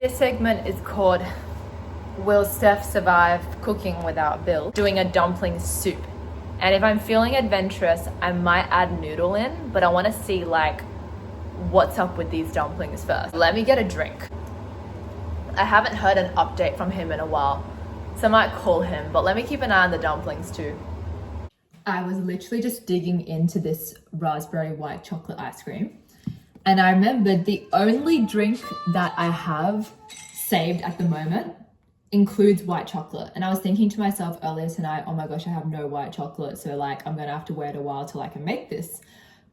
This segment is called Will Steph Survive Cooking Without Bill? Doing a dumpling soup. And if I'm feeling adventurous, I might add noodle in, but I want to see like what's up with these dumplings first. Let me get a drink. I haven't heard an update from him in a while, so I might call him, but let me keep an eye on the dumplings too. I was literally just digging into this raspberry white chocolate ice cream. And I remembered the only drink that I have saved at the moment includes white chocolate. And I was thinking to myself earlier tonight, oh my gosh, I have no white chocolate. So like, I'm gonna have to wait a while till I can make this.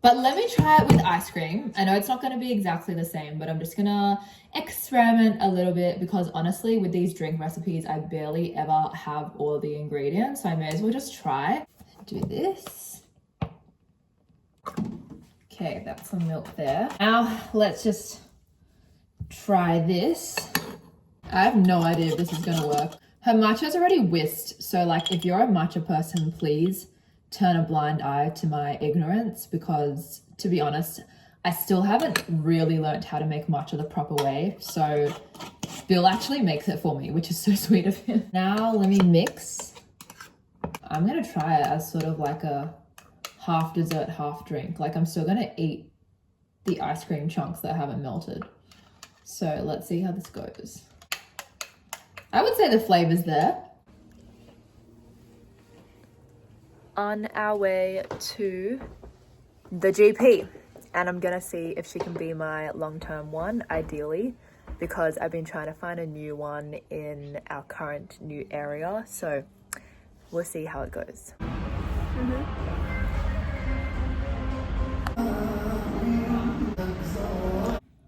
But let me try it with ice cream. I know it's not gonna be exactly the same, but I'm just gonna experiment a little bit because honestly, with these drink recipes, I barely ever have all of the ingredients. So I may as well just try. Do this. Okay, that's some milk there. Now let's just try this. I have no idea if this is gonna work. Her matcha's already whisked, so like if you're a matcha person, please turn a blind eye to my ignorance because to be honest, I still haven't really learned how to make matcha the proper way. So Bill actually makes it for me, which is so sweet of him. Now let me mix. I'm gonna try it as sort of like a half dessert, half drink. Like I'm still gonna eat the ice cream chunks that haven't melted. So let's see how this goes. I would say the flavor's there. On our way to the GP. And I'm gonna see if she can be my long-term one, ideally, because I've been trying to find a new one in our current new area. So we'll see how it goes.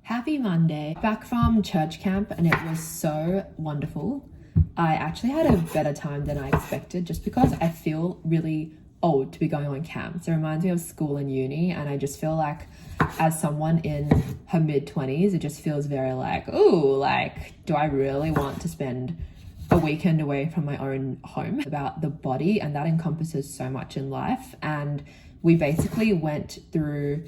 Happy Monday. Back from church camp and it was so wonderful. I actually had a better time than I expected just because I feel really old to be going on camps. It reminds me of school and uni and I just feel like as someone in her mid-20s, it just feels very like, ooh, like, do I really want to spend a weekend away from my own home? About the body, and that encompasses so much in life. And we basically went through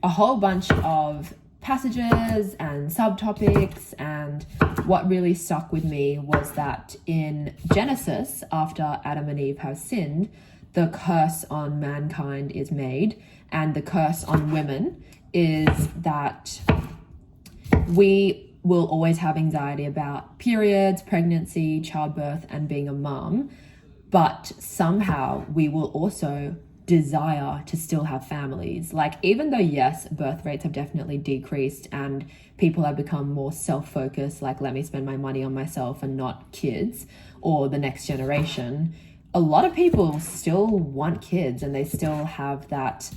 a whole bunch of passages and subtopics, and what really stuck with me was that in Genesis, after Adam and Eve have sinned, the curse on mankind is made, and the curse on women is that we will always have anxiety about periods, pregnancy, childbirth, and being a mum, but somehow we will also desire to still have families. Like, even though yes, birth rates have definitely decreased and people have become more self-focused, like let me spend my money on myself and not kids or the next generation, a lot of people still want kids and they still have that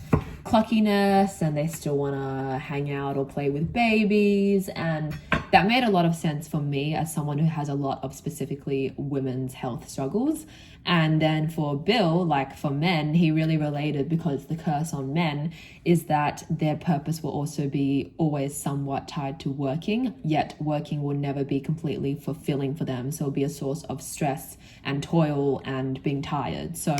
cluckiness and they still want to hang out or play with babies. And that made a lot of sense for me as someone who has a lot of specifically women's health struggles. And then for Bill, like for men, he really related because the curse on men is that their purpose will also be always somewhat tied to working, yet working will never be completely fulfilling for them. So it'll be a source of stress and toil and being tired. So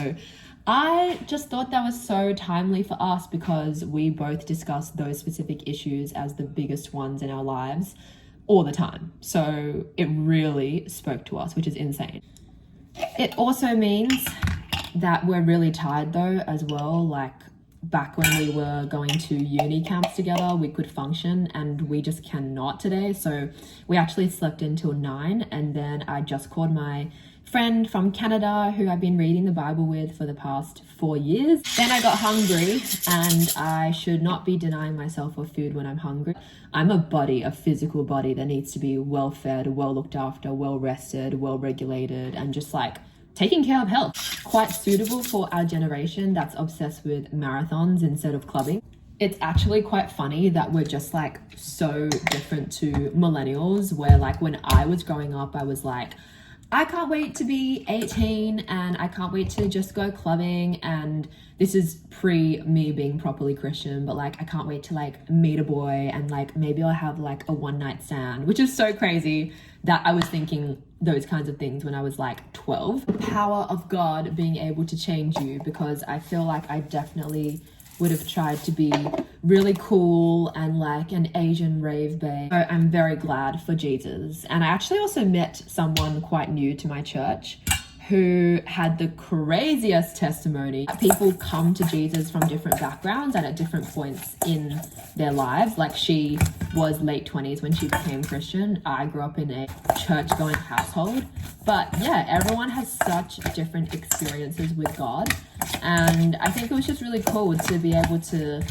I just thought that was so timely for us because we both discuss those specific issues as the biggest ones in our lives all the time. So it really spoke to us, which is insane. It also means that we're really tired though as well. Like back when we were going to uni camps together, we could function and we just cannot today. So we actually slept until 9 and then I just called my friend from Canada who I've been reading the Bible with for the past 4 years. Then I got hungry and I should not be denying myself of food when I'm hungry. I'm a physical body that needs to be well fed, well looked after, well rested, well regulated, and just like taking care of health. Quite suitable for our generation that's obsessed with marathons instead of clubbing. It's actually quite funny that we're just like so different to millennials, where like when I was growing up, I was like, I can't wait to be 18 and I can't wait to just go clubbing, and this is pre me being properly Christian, but like I can't wait to like meet a boy and like maybe I'll have like a one night stand, which is so crazy that I was thinking those kinds of things when I was like 12. The power of God being able to change you, because I feel like I definitely would have tried to be really cool and like an Asian rave babe. So I'm very glad for Jesus. And I actually also met someone quite new to my church who had the craziest testimony. People come to Jesus from different backgrounds and at different points in their lives. Like, she was late 20s when she became Christian. I grew up in a church-going household. But yeah, everyone has such different experiences with God. And I think it was just really cool to be able to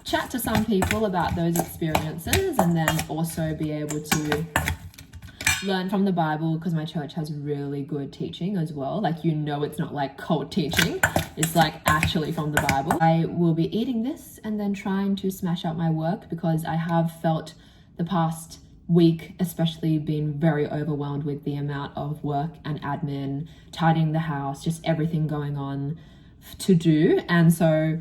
chat to some people about those experiences and then also be able to learn from the Bible, because my church has really good teaching as well. Like, you know, it's not like cult teaching, it's like actually from the Bible. I will be eating this and then trying to smash out my work, because I have felt the past week especially been very overwhelmed with the amount of work and admin, tidying the house, just everything going on to do. And so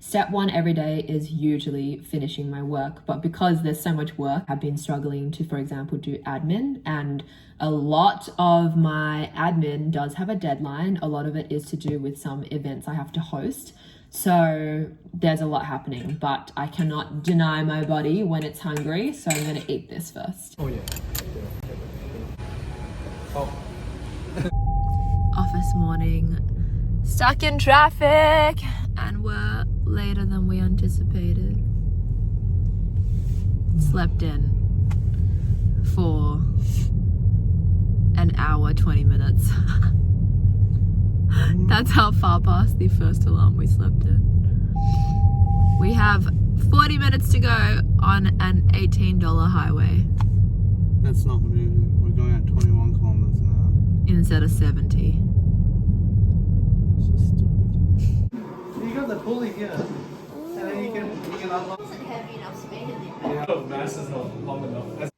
step one every day is usually finishing my work, but because there's so much work, I've been struggling to, for example, do admin, and a lot of my admin does have a deadline. A lot of it is to do with some events I have to host. So there's a lot happening, but I cannot deny my body when it's hungry, so I'm gonna eat this first. Oh yeah. Oh. Office morning, stuck in traffic, and we're later than we anticipated. Slept in for an hour, 20 minutes. That's how far past the first alarm we slept in. We have 40 minutes to go on an $18 highway. That's not moving. We're going at 21 kilometers an hour. Instead of 70. So stupid. You got the pulley here, and then you can unlock. Isn't heavy enough for me to lift. Yeah. The mass is not long enough.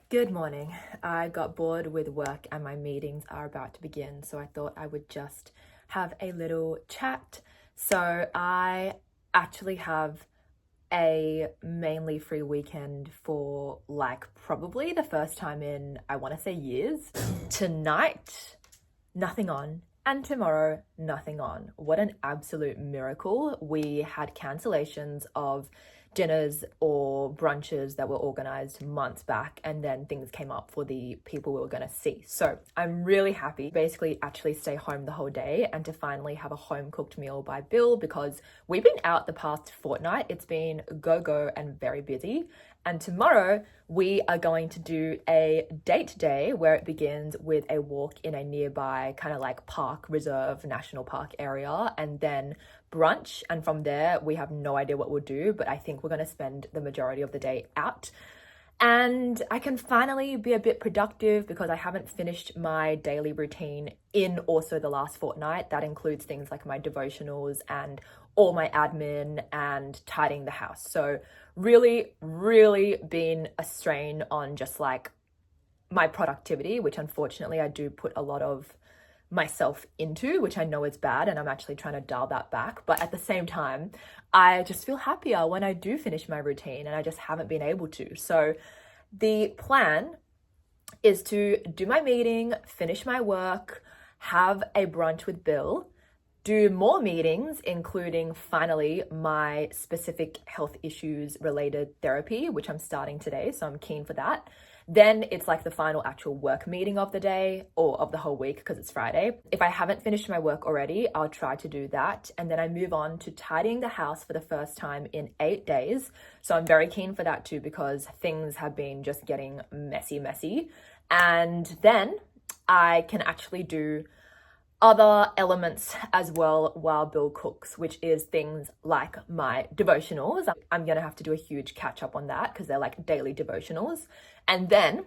Good morning. I got bored with work and my meetings are about to begin, so I thought I would just have a little chat. So I actually have a mainly free weekend for like probably the first time in, I want to say, years. Tonight, nothing on. And tomorrow, nothing on. What an absolute miracle. We had cancellations of dinners or brunches that were organized months back, and then things came up for the people we were going to see. So I'm really happy basically actually stay home the whole day and to finally have a home cooked meal by Bill, because we've been out the past fortnight. It's been go and very busy. And tomorrow we are going to do a date day where it begins with a walk in a nearby kind of like park, reserve, national park area, and then brunch. And from there, we have no idea what we'll do, but I think we're going to spend the majority of the day out. And I can finally be a bit productive because I haven't finished my daily routine in also the last fortnight. That includes things like my devotionals and all my admin and tidying the house. So really been a strain on just like my productivity, which unfortunately I do put a lot of myself into, which I know is bad, and I'm actually trying to dial that back. But at the same time, I just feel happier when I do finish my routine, and I just haven't been able to. So the plan is to do my meeting, finish my work, have a brunch with Bill, do more meetings, including finally my specific health issues related therapy, which I'm starting today, so I'm keen for that. Then it's like the final actual work meeting of the day, or of the whole week because it's Friday. If I haven't finished my work already, I'll try to do that. And then I move on to tidying the house for the first time in 8 days. So I'm very keen for that too, because things have been just getting messy. And then I can actually do other elements as well while Bill cooks, which is things like my devotionals. I'm gonna have to do a huge catch up on that because they're like daily devotionals. And then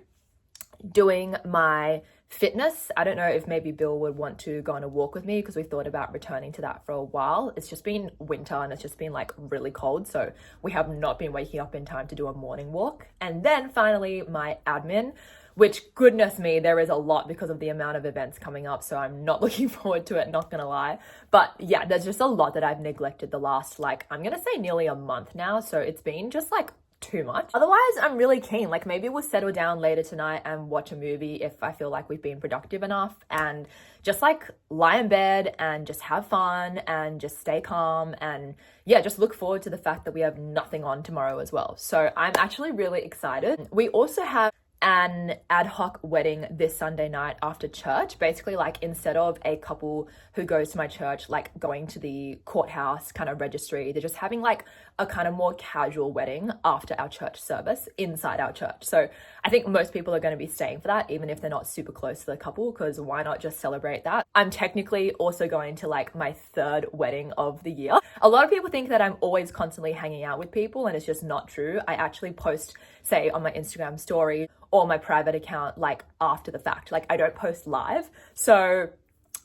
doing my fitness. I don't know if maybe Bill would want to go on a walk with me, because we thought about returning to that for a while. It's just been winter and it's just been like really cold, so we have not been waking up in time to do a morning walk. And then finally my admin, which, goodness me, there is a lot because of the amount of events coming up, so I'm not looking forward to it, not gonna lie. But yeah, there's just a lot that I've neglected the last, like, I'm gonna say nearly a month now, so it's been just like too much. Otherwise, I'm really keen. Like maybe we'll settle down later tonight and watch a movie if I feel like we've been productive enough, and just like lie in bed and just have fun and just stay calm, and yeah, just look forward to the fact that we have nothing on tomorrow as well. So I'm actually really excited. We also have an ad hoc wedding this Sunday night after church. Basically, like instead of a couple who goes to my church like going to the courthouse kind of registry, they're just having like a kind of more casual wedding after our church service inside our church. So I think most people are going to be staying for that, even if they're not super close to the couple, because why not just celebrate that? I'm technically also going to like my 3rd wedding of the year. A lot of people think that I'm always constantly hanging out with people, and it's just not true. I actually post, say, on my Instagram story or my private account like after the fact. Like I don't post live. So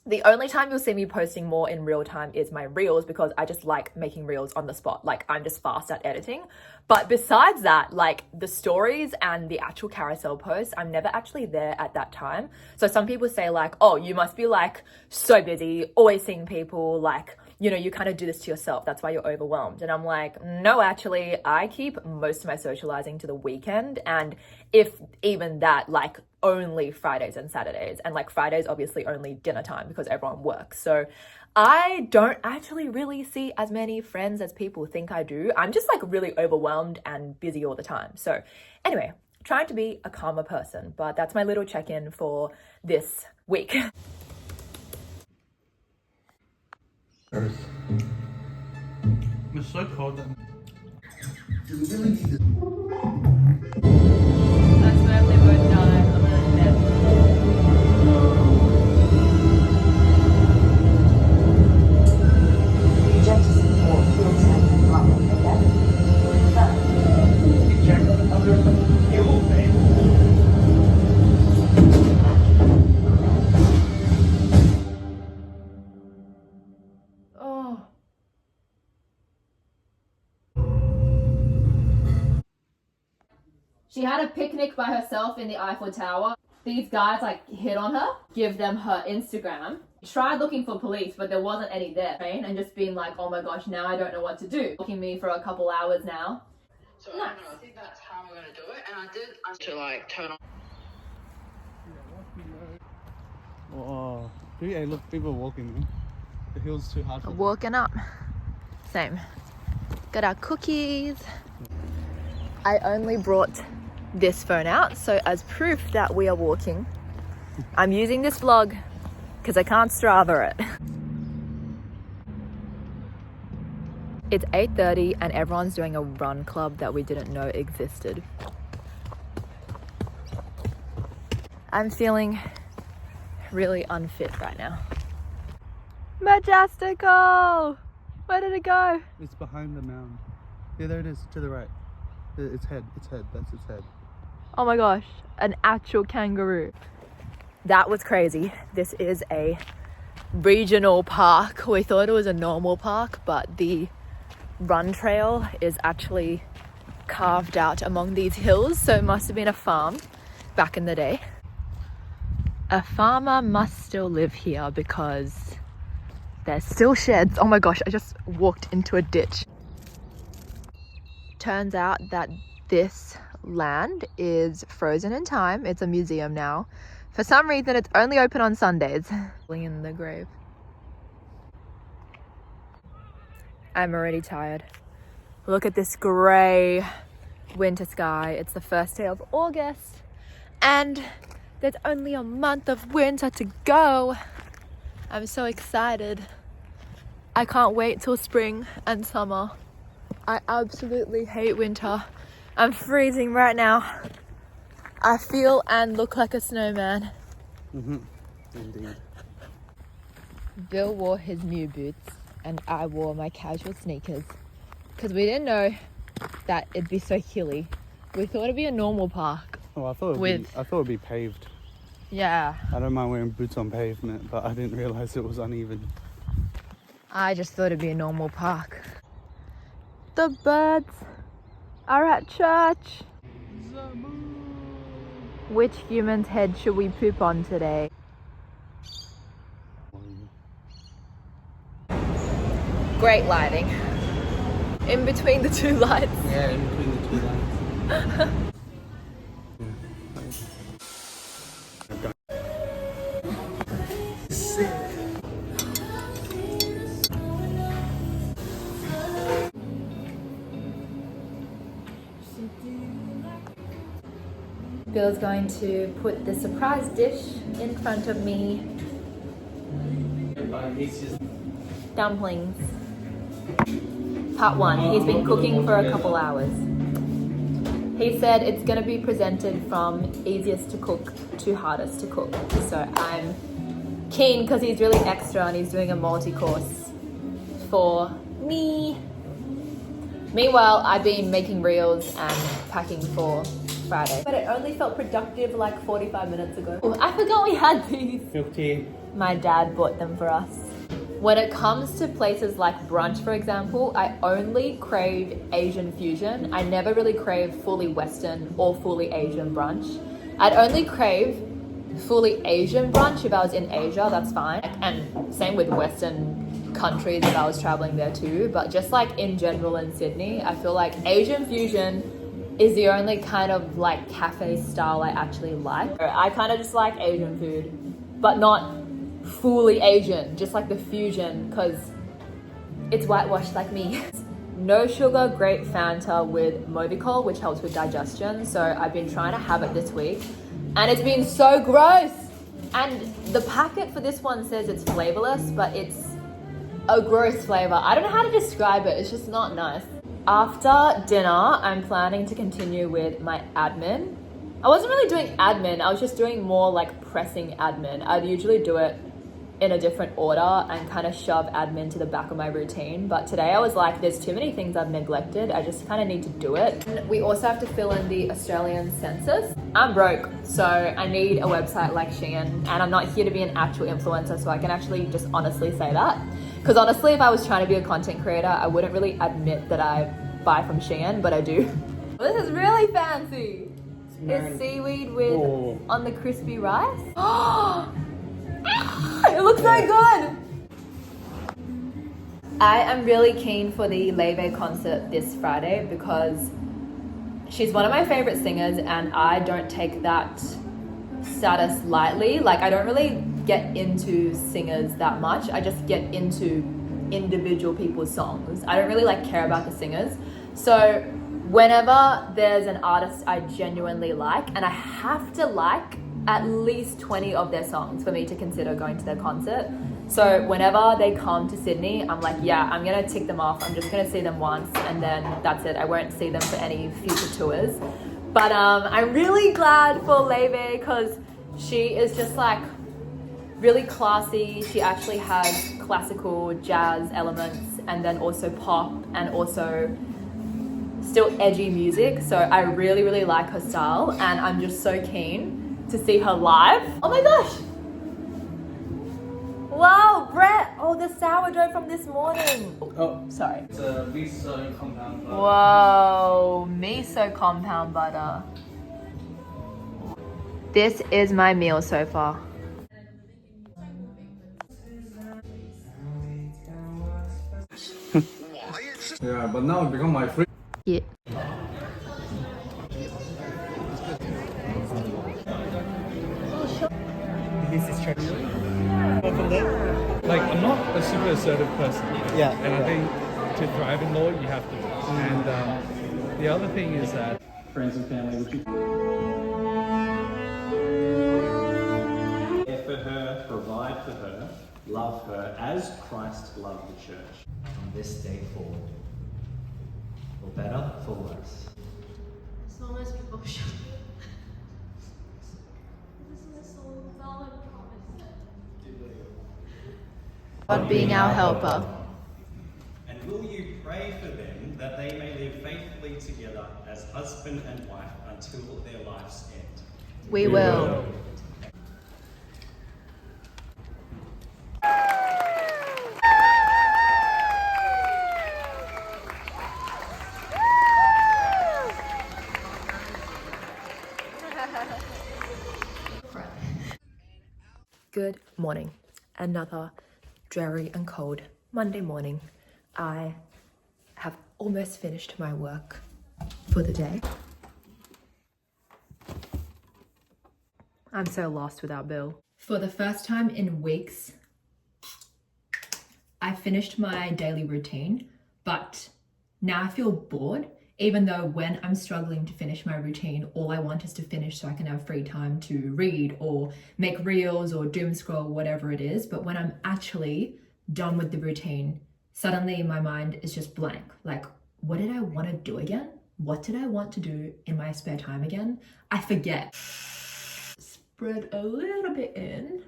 the only time you'll see me posting more in real time is my reels, because I just like making reels on the spot. Like I'm just fast at editing. But besides that, like the stories and the actual carousel posts, I'm never actually there at that time. So some people say like, oh, you must be like so busy, always seeing people, like, you know, you kind of do this to yourself. That's why you're overwhelmed. And I'm like, no, actually, I keep most of my socializing to the weekend. And if even that, like only Fridays and Saturdays. And like Fridays, obviously only dinner time because everyone works. So I don't actually really see as many friends as people think I do. I'm just like really overwhelmed and busy all the time. So anyway, trying to be a calmer person, but that's my little check-in for this week. Earth. It's so cold that... Do we really need this? I swear if they both die, I'm gonna dead. Oh. She had a picnic by herself in the Eiffel Tower. These guys like hit on her, give them her Instagram. Tried looking for police, but there wasn't any there. And just being like, oh my gosh, now I don't know what to do. Looking me for a couple hours now. So I don't know, I think that's how we're gonna do it. And I to like turn on. Oh, hey, look, people are walking. The hill's too hard for them. Walking up. Same. Got our cookies. I only brought this phone out, so as proof that we are walking, I'm using this vlog because I can't Strava it. It's 8:30 and everyone's doing a run club that we didn't know existed. I'm feeling really unfit right now. Majestical! Where did it go? It's behind the mound. Yeah, there it is, to the right. Its head, that's its head. Oh my gosh, an actual kangaroo. That was crazy. This is a regional park. We thought it was a normal park, but the run trail is actually carved out among these hills, so it must have been a farm back in the day. A farmer must still live here because there's still sheds. Oh my gosh, I just walked into a ditch. Turns out that this land is frozen in time. It's a museum now. For some reason, it's only open on Sundays. In the grave. I'm already tired. Look at this grey winter sky. It's the first day of August and there's only a month of winter to go. I'm so excited. I can't wait till spring and summer. I absolutely hate winter. I'm freezing right now. I feel and look like a snowman. Indeed. Bill wore his new boots and I wore my casual sneakers because we didn't know that it'd be so hilly. We thought it'd be a normal park. Oh, I thought it'd be paved. Yeah. I don't mind wearing boots on pavement, but I didn't realize it was uneven. I just thought it'd be a normal park. The birds are at church. Which human's head should we poop on today? Great lighting. In between the two lights. Yeah, in between the two lights. Bill's going to put the surprise dish in front of me. Dumplings. Part 1. He's been cooking for a couple hours. He said it's going to be presented from easiest to cook to hardest to cook. So I'm keen because he's really extra and he's doing a multi-course for me. Meanwhile, I've been making reels and packing for Friday. But it only felt productive like 45 minutes ago. Oh, I forgot we had these. Milk tea. My dad bought them for us. When it comes to places like brunch, for example, I only crave Asian fusion. I never really crave fully Western or fully Asian brunch. I'd only crave fully Asian brunch if I was in Asia, that's fine. And same with Western countries if I was traveling there too. But just like in general in Sydney, I feel like Asian fusion is the only kind of like cafe style I actually like. I kind of just like Asian food, but not fully Asian, just like the fusion, because it's whitewashed like me. No sugar grape Fanta with Movicol, which helps with digestion. So I've been trying to have it this week and it's been so gross. And the packet for this one says it's flavorless, but it's a gross flavor. I don't know how to describe it. It's just not nice. After dinner, I'm planning to continue with my admin. I wasn't really doing admin. I was just doing more like pressing admin. I'd usually do it in a different order and kind of shove admin to the back of my routine. But today I was like, there's too many things I've neglected. I just kind of need to do it. And we also have to fill in the Australian census. I'm broke, so I need a website like Shein, and I'm not here to be an actual influencer, so I can actually just honestly say that. Because honestly, if I was trying to be a content creator, I wouldn't really admit that I buy from Shein, but I do. This is really fancy. It's seaweed with on the crispy rice. It looks so good. I am really keen for the Leve concert this Friday because she's one of my favorite singers and I don't take that status lightly. Like, I don't really get into singers that much. I just get into individual people's songs. I don't really like care about the singers. So whenever there's an artist I genuinely like, and I have to like at least 20 of their songs for me to consider going to their concert. So whenever they come to Sydney, I'm like, yeah, I'm gonna tick them off. I'm just gonna see them once and then that's it. I won't see them for any future tours. But I'm really glad for Leve because she is just like really classy. She actually has classical jazz elements and then also pop and also still edgy music. So I really, really like her style and I'm just so keen to see her live. Oh my gosh. Wow, Brett. Oh, the sourdough from this morning. Oh, sorry. It's a miso compound butter. Whoa, miso compound butter. This is my meal so far. Yeah, but now it become my free. Yeah. This is traditional. Like, I'm not a super assertive person. Yeah. And I think to thrive in law, you have to. And the other thing is that friends and family, would you care for her, provide for her, love her as Christ loved the church. From this day forward, for better, for worse. As long as people show. This is a valid promise. God being our helper. And will you pray for them that they may live faithfully together as husband and wife until their life's end? We will. Good morning. Another dreary and cold Monday morning. I have almost finished my work for the day. I'm so lost without Bill. For the first time in weeks, I finished my daily routine, but now I feel bored, even though when I'm struggling to finish my routine, all I want is to finish so I can have free time to read or make reels or doom scroll, whatever it is. But when I'm actually done with the routine, suddenly my mind is just blank. Like, what did I want to do again? What did I want to do in my spare time again? I forget. Spread a little bit in.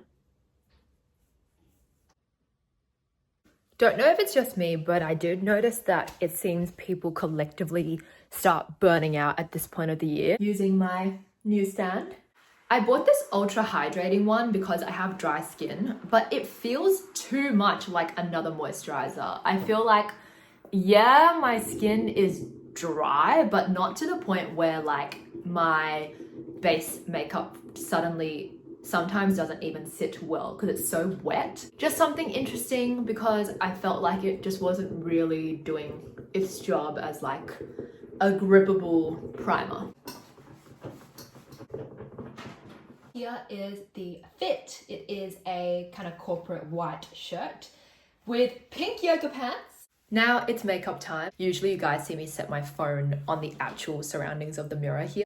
Don't know if it's just me, but I did notice that it seems people collectively start burning out at this point of the year. Using my new stand. I bought this ultra hydrating one because I have dry skin, but it feels too much like another moisturizer. I feel like, yeah, my skin is dry, but not to the point where like my base makeup suddenly sometimes doesn't even sit well because it's so wet. Just something interesting because I felt like it just wasn't really doing its job as like a grippable primer. Here is the fit. It is a kind of corporate white shirt with pink yoga pants. Now it's makeup time. Usually you guys see me set my phone on the actual surroundings of the mirror here.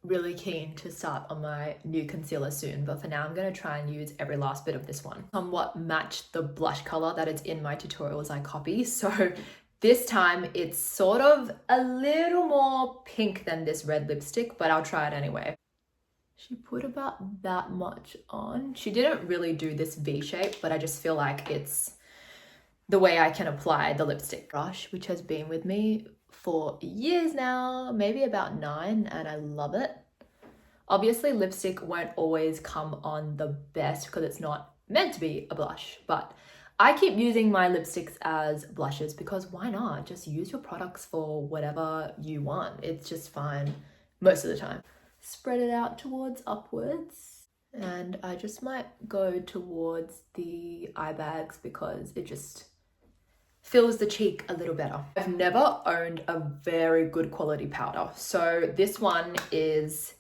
Really keen to start on my new concealer soon, but for now I'm going to try and use every last bit of this one. Somewhat match the blush color that is in my tutorials I copy, so this time it's sort of a little more pink than this red lipstick, but I'll try it anyway. She put about that much on. She didn't really do this V shape, but I just feel like it's the way I can apply the lipstick brush, which has been with me for years now, maybe about 9, and I love it. Obviously, lipstick won't always come on the best because it's not meant to be a blush, but I keep using my lipsticks as blushes because why not? Just use your products for whatever you want. It's just fine most of the time. Spread it out towards upwards, and I just might go towards the eye bags because it just fills the cheek a little better. I've never owned a very good quality powder. So this one is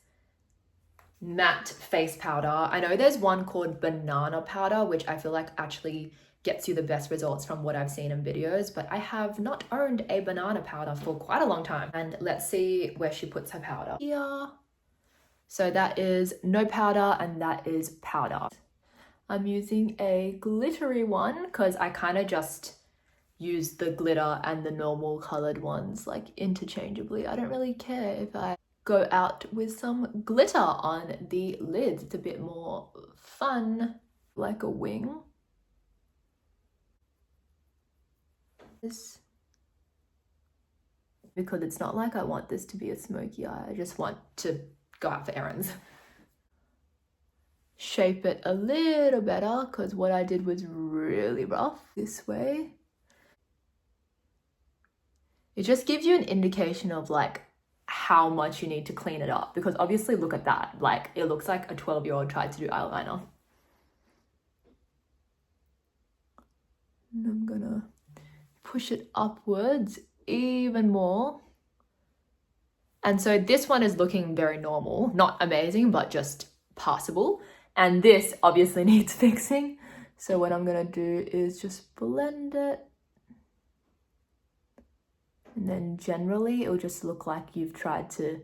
matte face powder. I know there's one called banana powder, which I feel like actually gets you the best results from what I've seen in videos, but I have not owned a banana powder for quite a long time. And let's see where she puts her powder. Here. So that is no powder and that is powder. I'm using a glittery one because I kind of just use the glitter and the normal colored ones like interchangeably. I don't really care if I go out with some glitter on the lids. It's a bit more fun, like a wing. This, because it's not like I want this to be a smoky eye. I just want to go out for errands. Shape it a little better because what I did was really rough this way. It just gives you an indication of like how much you need to clean it up, because obviously look at that, like it looks like a 12-year-old tried to do eyeliner. And I'm gonna push it upwards even more. And so this one is looking very normal, not amazing, but just passable. And this obviously needs fixing. So what I'm gonna do is just blend it. And then generally it'll just look like you've tried to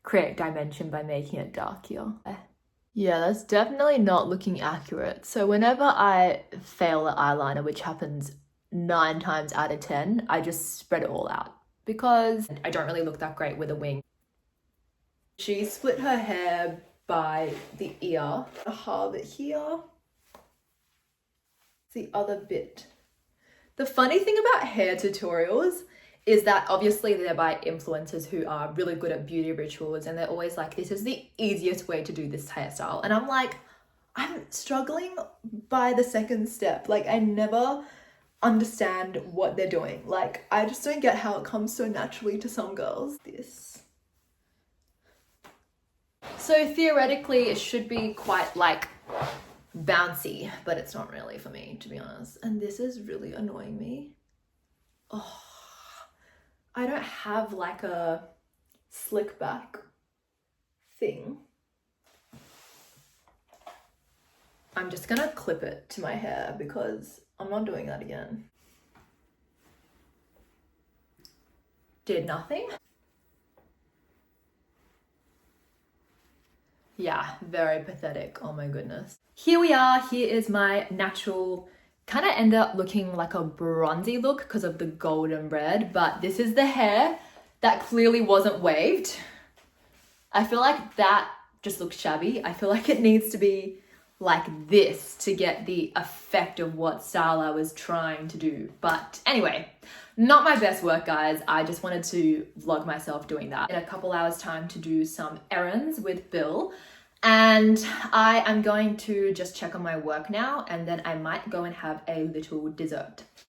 create dimension by making it darker. Yeah, that's definitely not looking accurate. So whenever I fail at eyeliner, which happens 9 times out of 10, I just spread it all out because I don't really look that great with a wing. She split her hair by the ear. I have it here. The other bit. The funny thing about hair tutorials is that obviously they're by influencers who are really good at beauty rituals, and they're always like, this is the easiest way to do this hairstyle. And I'm like, I'm struggling by the second step. Like, I never understand what they're doing. Like, I just don't get how it comes so naturally to some girls. This. So theoretically it should be quite like bouncy, but it's not really for me, to be honest. And this is really annoying me. Oh, I don't have like a slick back thing. I'm just gonna clip it to my hair because I'm not doing that again. Did nothing. Yeah, very pathetic. Oh my goodness. Here we are. Here is my natural, kind of end up looking like a bronzy look because of the golden red, but this is the hair that clearly wasn't waved. I feel like that just looks shabby. I feel like it needs to be like this to get the effect of what style I was trying to do. But anyway, not my best work, guys. I just wanted to vlog myself doing that. In a couple hours time to do some errands with Bill. And I am going to just check on my work now, and then I might go and have a little dessert.